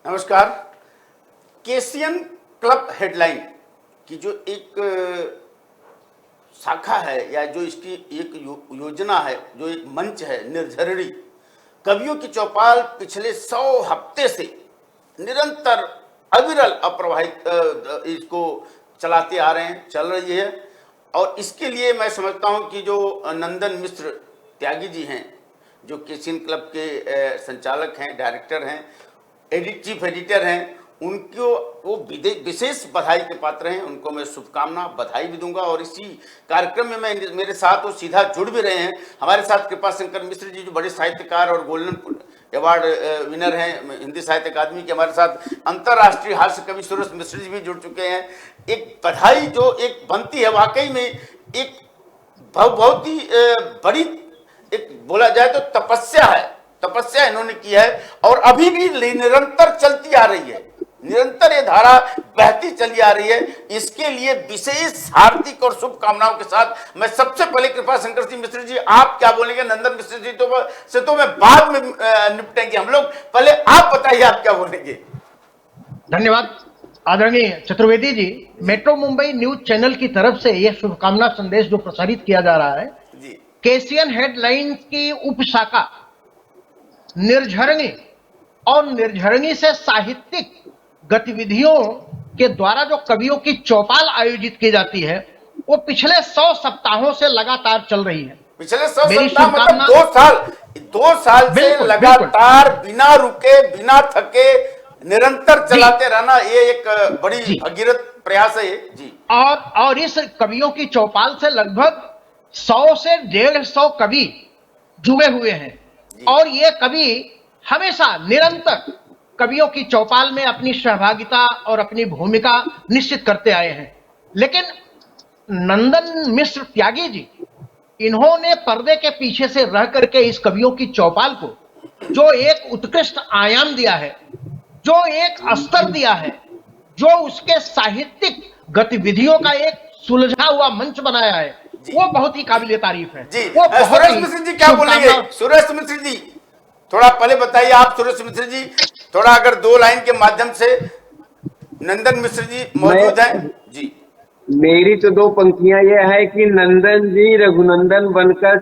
नमस्कार। Cation club headline की जो एक शाखा है या जो इसकी एक योजना है, जो एक मंच है निर्झरणी, कवियों की चौपाल पिछले 100 हफ्ते से निरंतर अविरल अप्रवाहित इसको चलाते आ रहे हैं, चल रही है। और इसके लिए मैं समझता हूं कि जो नंदन मिश्र त्यागी जी हैं, जो केसियन क्लब के संचालक हैं, डायरेक्टर हैं, चीफ एडिटर हैं, उनको वो विशेष बधाई के पात्र हैं। उनको मैं शुभकामना बधाई भी दूंगा। और इसी कार्यक्रम में मैं मेरे साथ वो सीधा जुड़ भी रहे हैं। हमारे साथ कृपा शंकर मिश्र जी, जो बड़े साहित्यकार और गोल्डन अवार्ड विनर हैं हिंदी साहित्य अकादमी के, हमारे साथ अंतर्राष्ट्रीय हास्य कवि सुरेश मिश्र जी भी जुड़ चुके हैं। एक बधाई जो एक बनती है, वाकई में एक बहुत ही बड़ी, एक बोला जाए तो तपस्या है, तपस्या इन्होंने की है और अभी भी निरंतर चलती आ रही है, निरंतर ये धारा बहती चली आ रही है। इसके लिए विशेष हार्दिक और शुभकामनाओं के साथ मैं सबसे पहले कृपा शंकर सिंह मिश्र जी, आप क्या बोलेंगे? नंदन मिश्र जी से तो मैं बाद में निपटेंगे हम लोग, पहले आप बताइए आप क्या बोलेंगे। धन्यवाद आदरणीय Chaturvedi ji. Metro Mumbai news channel की तरफ से यह शुभकामना संदेश जो प्रसारित किया जा रहा है जी, केसियन हेडलाइंस की उपशाखा निर्झरणी और निर्झरणी से साहित्यिक गतिविधियों के द्वारा जो कवियों की चौपाल आयोजित की जाती है, वो पिछले 100 सप्ताहों से लगातार चल रही है। पिछले 100 मेरी सप्ताह मतलब शुभकामना 2 साल से बिल्कुल, लगातार बिना रुके बिना थके निरंतर चलाते रहना, ये एक बड़ी भगीरथ प्रयास है जी। और इस कवियों की चौपाल से लगभग 100 से 150 कवि जुड़े हुए हैं और ये कवि हमेशा निरंतर कवियों की चौपाल में अपनी सहभागिता और अपनी भूमिका निश्चित करते आए हैं। लेकिन नंदन मिश्र त्यागी जी, इन्होंने पर्दे के पीछे से रह करके इस कवियों की चौपाल को जो एक उत्कृष्ट आयाम दिया है, जो एक स्तर दिया है, जो उसके साहित्यिक गतिविधियों का एक सुलझा हुआ मंच बनाया है, वो बहुत ही काबिले तारीफ है जी। वो सुरेश मिश्र जी क्या बोलेंगे? सुरेश मिश्र जी थोड़ा पहले बताइए आप। सुरेश मिश्र जी थोड़ा अगर 2 लाइन के माध्यम से, नंदन मिश्र जी मौजूद हैं जी। मेरी तो 2 पंक्तियां ये है कि नंदन जी रघुनंदन बनकर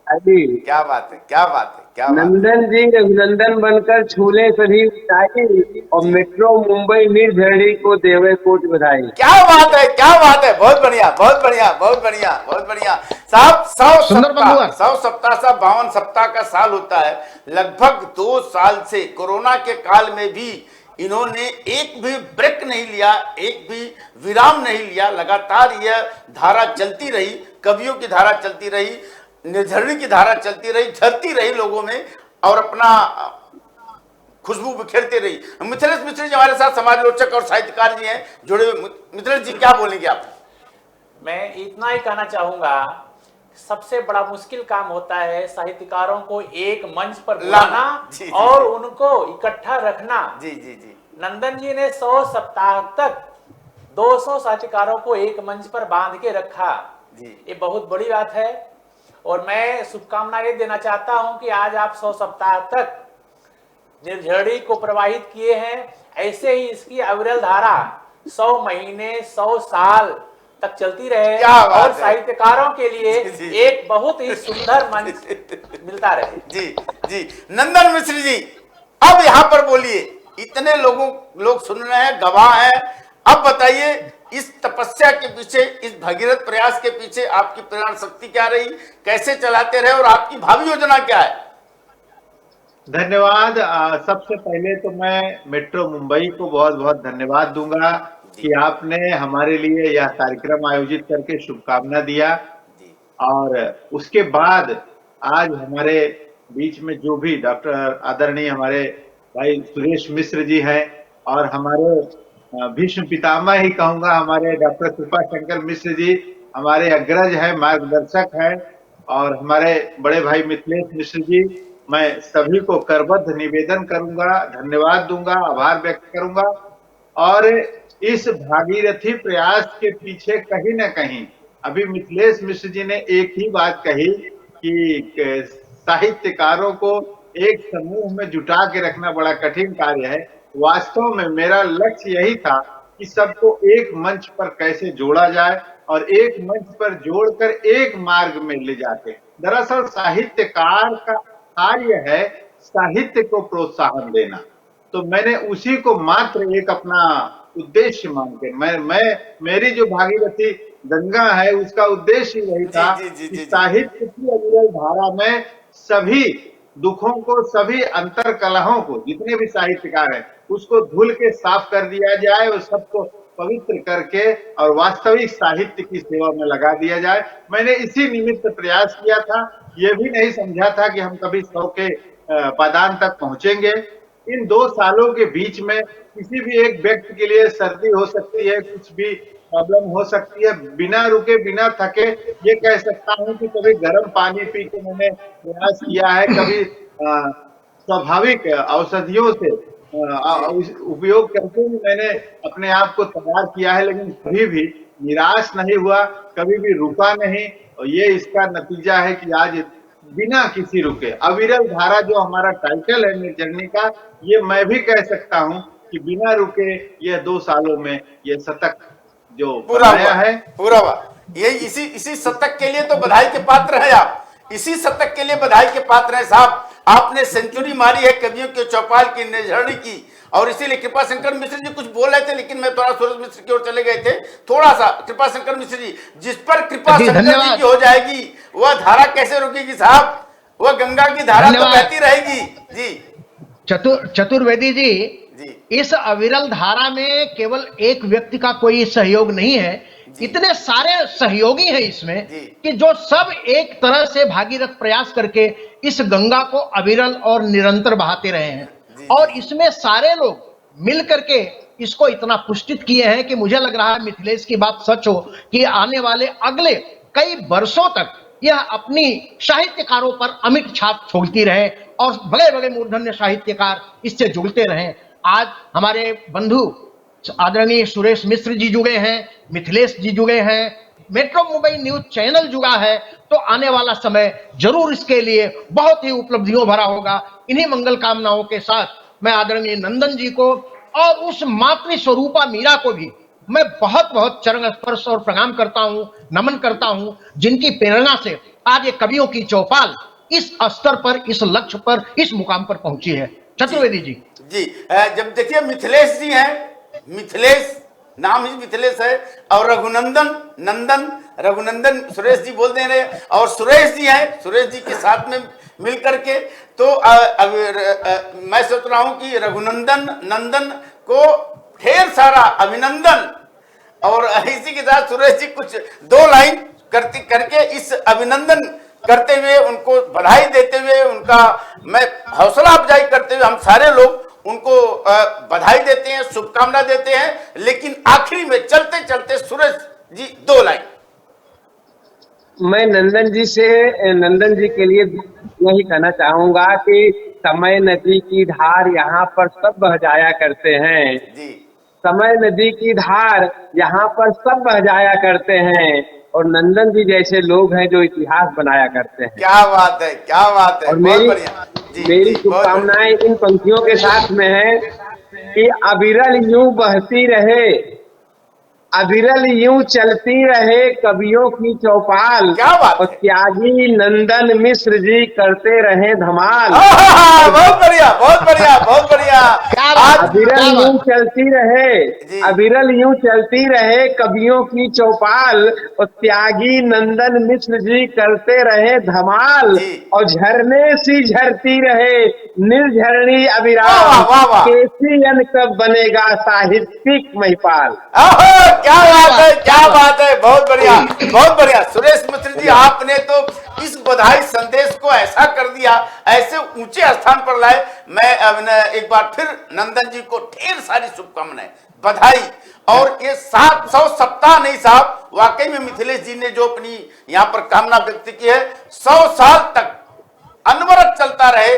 क्या बात है, क्या बात है, क्या बात है। नंदन जी रघुनंदन बनकर छूले सभी ऊंचाई और मेट्रो मुंबई निर्झरणी को देवे कोट बधाई। क्या बात है, क्या बात है, बहुत बढ़िया, बहुत बढ़िया, बहुत बढ़िया, बहुत बढ़िया साहब। 100 सप्ताह सा 52 सप्ताह का साल होता है। लगभग 2 साल से कोरोना के काल में भी इन्होंने एक भी ब्रेक नहीं लिया, एक भी विराम नहीं लिया। लगातार यह धारा चलती रही, कवियों की धारा चलती रही, निर्झरणी की धारा चलती रही, झरती रही लोगों में और अपना खुशबू बिखेरती रही। मिथिलेश मिश्र जी हमारे साथ समाजलोचक और साहित्यकार जी हैं जुड़े हुए। मिथिलेश जी क्या बोलेंगे आप? मैं इतना ही कहना चाहूंगा, सबसे बड़ा मुश्किल काम होता है साहित्यकारों को एक मंच पर लाना और उनको इकट्ठा रखना। जी जी जी। नंदन जी ने 100 सप्ताह तक 200 साहित्यकारों को एक मंच पर बांध के रखा जी, ये बहुत बड़ी बात है। और मैं शुभकामना ये देना चाहता हूं कि आज आप 100 सप्ताह तक निर्झरणी को प्रवाहित किए हैं, ऐसे ही इसकी अविरल धारा 100 महीने 100 साल तक चलती रहे और साहित्यकारों के लिए एक बहुत ही सुंदर मंच मिलता रहे। जी जी। नंदन मिश्र जी अब यहाँ पर बोलिए, इतने लोग सुन रहे हैं, गवाह हैं। अब बताइए, इस तपस्या के पीछे, इस भगीरथ प्रयास के पीछे आपकी प्रेरणा शक्ति क्या रही, कैसे चलाते रहे और आपकी भावी योजना क्या है? धन्यवाद। सबसे पहले तो मैं मेट्रो मुंबई को बहुत बहुत धन्यवाद दूंगा कि आपने हमारे लिए यह कार्यक्रम आयोजित करके शुभकामना दिया। और उसके बाद आज हमारे बीच में जो भी डॉक्टर आदरणीय हमारे भाई सुरेश मिश्र जी हैं और हमारे भीष्म पितामह ही कहूंगा, हमारे डॉक्टर कृपा शंकर मिश्र जी हमारे अग्रज हैं, मार्गदर्शक हैं, और हमारे बड़े भाई मिथिलेश मिश्र जी, मैं सभी को करबद्ध निवेदन करूंगा, धन्यवाद दूंगा, आभार व्यक्त करूंगा। और इस भागीरथी प्रयास के पीछे कहीं ना कहीं अभी मिथिलेश मिश्र जी ने एक ही बात कही कि साहित्यकारों को एक समूह में जुटा के रखना बड़ा कठिन कार्य है। वास्तव में मेरा लक्ष्य यही था कि सबको एक मंच पर कैसे जोड़ा जाए और एक मंच पर जोड़कर एक मार्ग में ले जाके। दरअसल साहित्यकार का कार्य है साहित्य को प्रोत्साहन देना, तो मैंने उसी को मात्र एक अपना उद्देश्य मान के मेरी जो भागीरथी गंगा है उसका उद्देश्य यही था कि साहित्य की अविरल धारा में सभी दुखों को, सभी अंतर कलहों को, जितने भी साहित्यकार हैं उसको धुल के साफ कर दिया जाए और सबको पवित्र करके और वास्तविक साहित्य की सेवा में लगा दिया जाए। मैंने इसी निमित्त प्रयास किया था। ये भी नहीं समझा था कि हम कभी 100 के पादान तक पहुंचेंगे। इन 2 सालों के बीच में किसी भी एक व्यक्ति के लिए सर्दी हो सकती है, कुछ भी प्रॉब्लम हो सकती है। बिना रुके बिना थके ये कह सकता हूं कि कभी गर्म पानी पी के मैंने प्रयास किया है, कभी स्वाभाविक औषधियों से उपयोग करके भी मैंने अपने आप को तैयार किया है, लेकिन कभी भी निराश नहीं हुआ, कभी भी रुका नहीं। और ये इसका नतीजा है कि आज बिना किसी रुके अविरल धारा जो हमारा टाइटल है निर्झरणी का, ये मैं भी कह सकता हूं कि बिना रुके ये 2 सालों में ये शतक जो पूरा बनाया हुआ, है पूरा हुआ। ये इसी शतक के लिए तो बधाई के पात्र है आप, इसी शतक के लिए बधाई के पात्र हैं साहब। आपने सेंचुरी मारी है कवियों के चौपाल की, निर्झरणी की, और इसीलिए कृपा शंकर मिश्र जी कुछ बोल रहे थे, लेकिन मैं थोड़ा सूरज मिश्र की ओर चले गए थे। थोड़ा सा कृपा शंकर मिश्र जी, जिस पर कृपा शंकर जी की हो जाएगी वह धारा कैसे रुकेगी साहब? वह गंगा की धारा तो बहती रहेगी। जी चतुर्वेदी जी, इस अविरल धारा में केवल एक व्यक्ति का कोई सहयोग नहीं है, इतने सारे सहयोगी हैं इसमें कि जो सब एक तरह से भागीरथ प्रयास करके इस गंगा को अविरल और निरंतर बहाते रहे हैं। और इसमें सारे लोग मिल करके इसको इतना पुष्टित किए हैं कि मुझे लग रहा है मिथिलेश की बात सच हो कि आने वाले अगले कई वर्षों तक यह अपनी साहित्यकारों पर अमिट छाप छोड़ती रहे और बड़े बड़े मूर्धन्य साहित्यकार इससे जुड़ते रहे। आज हमारे बंधु आदरणीय सुरेश मिश्र जी जुड़े हैं, मिथिलेश जी जुड़े हैं, मेट्रो मुंबई न्यूज चैनल जुड़ा है, तो आने वाला समय जरूर इसके लिए बहुत ही उपलब्धियों भरा होगा। इन्हीं मंगल कामनाओं के साथ मैं आदरणीय नंदन जी को और उस मातृ स्वरूपा मीरा को भी मैं बहुत बहुत चरण स्पर्श और प्रणाम करता हूं, नमन करता हूं, जिनकी प्रेरणा से आज ये कवियों की चौपाल इस स्तर पर, इस लक्ष्य पर, इस मुकाम पर पहुंची है। चतुर्वेदी जी जब देखिए मिथिलेश जी हैं, मिथिलेश नाम ही मिथिलेश है, और रघुनंदन सुरेश जी बोल दे रहे, और सुरेश जी हैं, सुरेश जी के साथ में मिल करके तो मैं सोच रहा हूं कि नंदन को ढेर सारा अभिनंदन, और इसी के साथ सुरेश जी कुछ 2 लाइन करके इस अभिनंदन करते हुए, उनको बधाई देते हुए, उनका मैं हौसला अफजाई करते हुए हम सारे लोग उनको बधाई देते हैं, शुभकामना देते हैं। लेकिन आखिरी में चलते चलते सुरेश जी 2 लाइन। मैं नंदन जी के लिए यही कहना चाहूंगा कि समय नदी की धार यहाँ पर सब बह जाया करते हैं जी। समय नदी की धार यहाँ पर सब बह जाया करते हैं, और नंदन जी जैसे लोग हैं जो इतिहास बनाया करते हैं। क्या बात है, क्या बात है। और बहुत मेरी शुभकामनाएं इन पंक्तियों के साथ में है कि अविरल यूं बहती रहे, अविरल यूं चलती रहे कवियों की चौपाल, क्या बात और त्यागी नंदन मिश्र जी करते रहे धमाल। बहुत बढ़िया, बहुत बढ़िया, बहुत बढ़िया। अविरल यूं चलती रहे, अविरल यूं चलती रहे कवियों की चौपाल, और त्यागी नंदन मिश्र जी करते रहे धमाल, और झरने सी झरती रहे निर्झरणी अविराम, केसीएन कब बनेगा साहित्यिक महिपाल। क्या बात है, क्या बात है, बहुत बढ़िया, बहुत बढ़िया। सुरेश मिश्र जी, आपने तो इस बधाई संदेश को ऐसा कर दिया, ऐसे ऊंचे स्थान पर लाए। मैं एक बार फिर नंदन जी को ढेर सारी शुभकामनाएं, बधाई। और ये 700 सप्ताह नहीं साहब, वाकई में मिथिलेश जी ने जो अपनी यहाँ पर कामना व्यक्त की है, 100 साल तक अनवरत चलता रहे।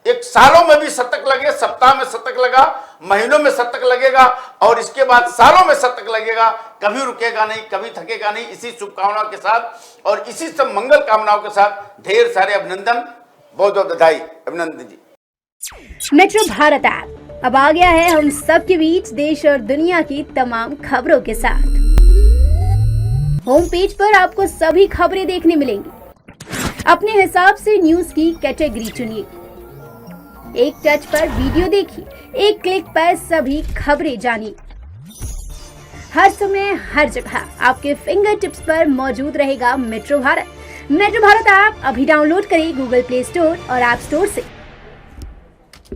एक सालों में भी शतक लगे, सप्ताह में शतक लगा, महीनों में शतक लगेगा, और इसके बाद सालों में शतक लगेगा। कभी रुकेगा नहीं, कभी थकेगा नहीं। इसी शुभकामनाओं के साथ और इसी सब मंगल कामनाओं के साथ ढेर सारे अभिनंदन, बहुत बहुत बधाई, अभिनंदन जी। मेट्रो भारत ऐप अब आ गया है हम सबके बीच देश और दुनिया की तमाम खबरों के साथ। होम पेज पर आपको सभी खबरें देखने मिलेंगी। अपने हिसाब से न्यूज की कैटेगरी चुनिए, एक टच पर वीडियो देखिए, एक क्लिक पर सभी खबरें जानिए। हर समय हर जगह आपके फिंगर टिप्स पर मौजूद रहेगा metro Bharat. Metro Bharat app अभी डाउनलोड करें गूगल प्ले स्टोर और ऐप स्टोर से।